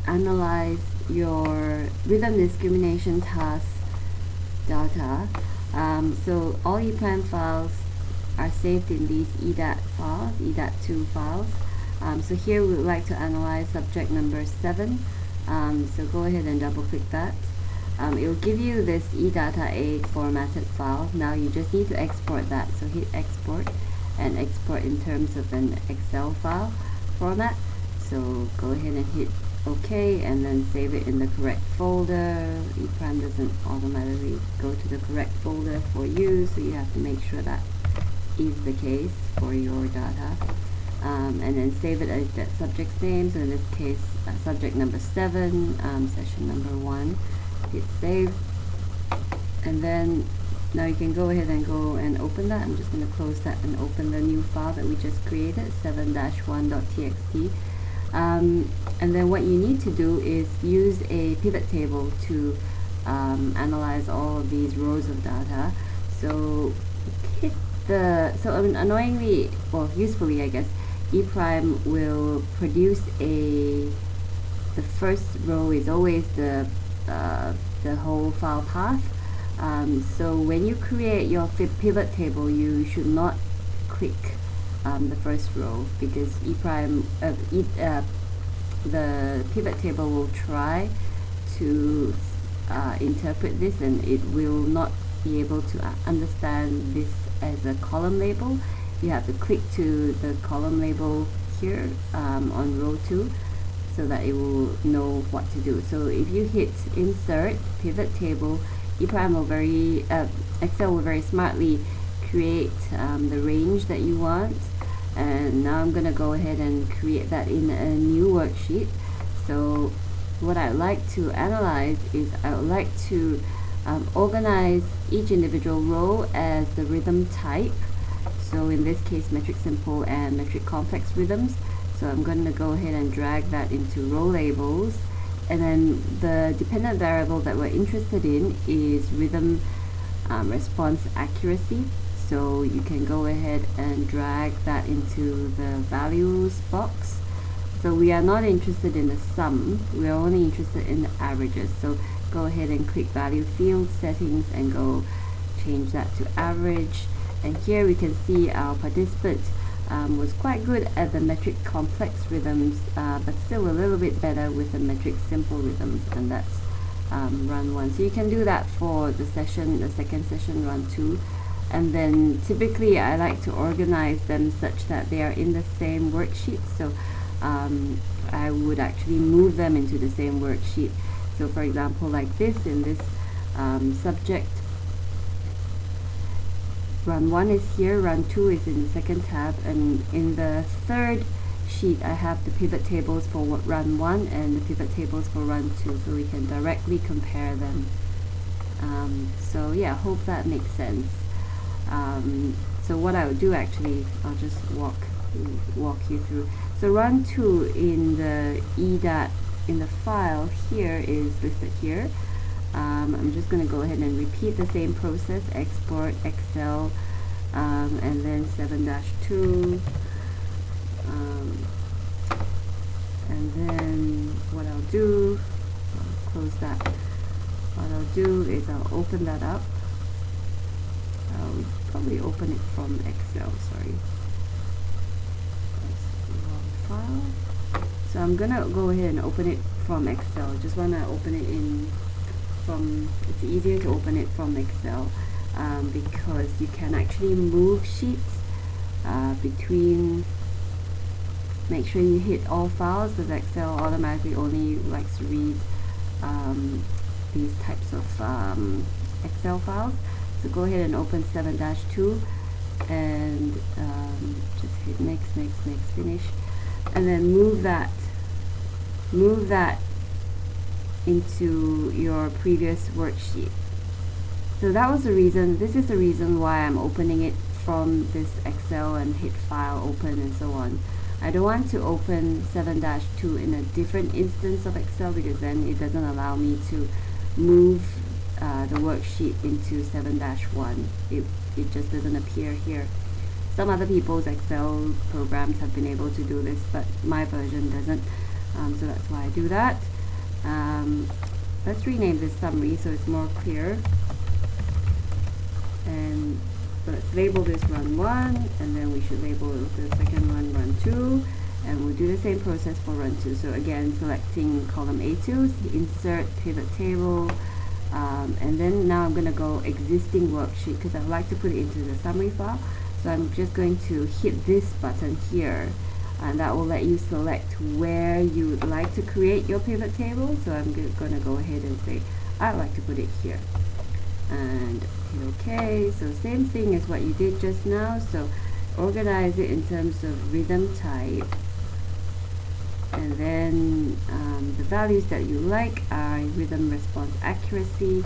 analyze your rhythm discrimination task data. So all EPRIME files are saved in these EDAT files, EDAT2 files. So here we would like to analyze subject number 7. So go ahead and double click that. It will give you this eData8 formatted file. Now you just need to export that. So hit export and export in terms of an Excel file format. So go ahead and hit OK and then save it in the correct folder. EPRIME doesn't automatically go to the correct folder for you, so you have to make sure that is the case for your data. And then save it as that subject's name. So in this case, subject number 7, session number 1. Hit save, and then now you can go ahead and open that. I'm just going to close that and open the new file that we just created, 7-1.txt. And then what you need to do is use a pivot table to analyze all of these rows of data. So hit annoyingly, well, usefully I guess, EPRIME will produce the first row is always the whole file path. So when you create your pivot table, you should not click the first row, because EPRIME, the pivot table will try to interpret this, and it will not be able to understand this as a column label. You have to click to the column label here on row 2, so that it will know what to do. So if you hit insert pivot table, EPRIME will Excel will very smartly create the range that you want. And now I'm going to go ahead and create that in a new worksheet. So what I'd like to analyze is I would like to organize each individual row as the rhythm type. So in this case, metric simple and metric complex rhythms. So I'm going to go ahead and drag that into row labels, and then the dependent variable that we're interested in is rhythm response accuracy. So you can go ahead and drag that into the values box. So we are not interested in the sum, we are only interested in the averages. So go ahead and click value field settings and go change that to average. And here we can see our participant was quite good at the metric complex rhythms, but still a little bit better with the metric simple rhythms, and that's run 1. So you can do that for the second session, run 2. And then typically I like to organize them such that they are in the same worksheet. So I would actually move them into the same worksheet. So for example, like this, in this subject, run 1 is here, run 2 is in the second tab, and in the third sheet I have the pivot tables for run 1 and the pivot tables for run 2, so we can directly compare them. So yeah, hope that makes sense. So what I would do, actually, I'll just walk you through. So run 2 in the EDAT in the file here is listed here. I'm just going to go ahead and repeat the same process, export Excel, and then 7-2, and then what I'll do, I'll close that. What I'll do is I'll open that up. I'll probably open it from Excel, sorry. That's the wrong file. So I'm gonna go ahead and open it from Excel. Just wanna open it it's easier to open it from Excel because you can actually move sheets between. Make sure you hit all files, because Excel automatically only likes to read these types of Excel files. So go ahead and open 7-2 and just hit next, finish, and then move that into your previous worksheet. So that was the reason, this is the reason why I'm opening it from this Excel and hit file, open, and so on. I don't want to open 7-2 in a different instance of Excel, because then it doesn't allow me to move the worksheet into 7-1. It just doesn't appear here. Some other people's Excel programs have been able to do this, but my version doesn't. So that's why I do that. Let's rename this summary so it's more clear. And so let's label this run 1, and then we should label the second one run 2, and we'll do the same process for run 2. So again, selecting column A2, insert pivot table, and then now I'm going to go existing worksheet because I'd like to put it into the summary file. So I'm just going to hit this button here, and that will let you select where you would like to create your pivot table. So I'm going to go ahead and say I'd like to put it here, and hit OK. So same thing as what you did just now. So organize it in terms of rhythm type, and then the values that you like are rhythm response accuracy.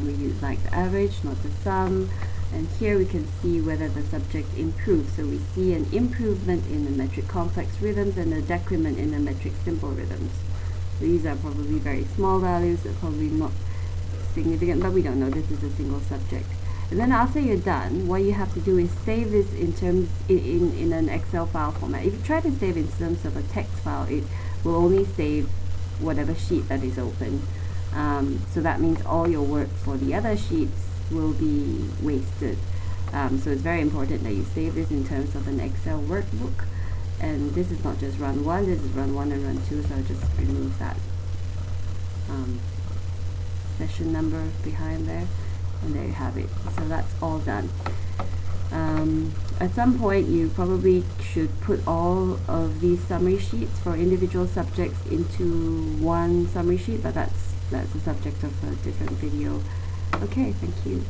We like the average, not the sum. And here we can see whether the subject improves. So we see an improvement in the metric complex rhythms and a decrement in the metric simple rhythms. So these are probably very small values, they're probably not significant, but we don't know. This is a single subject. And then after you're done, what you have to do is save this in an Excel file format. If you try to save in terms of a text file, it will only save whatever sheet that is open. So that means all your work for the other sheets will be wasted. So it's very important that you save this in terms of an Excel workbook. And this is not just run 1, this is run 1 and run 2, so I'll just remove that session number behind there, and there you have it. So that's all done. At some point you probably should put all of these summary sheets for individual subjects into one summary sheet, but that's the subject of a different video. Okay, thank you.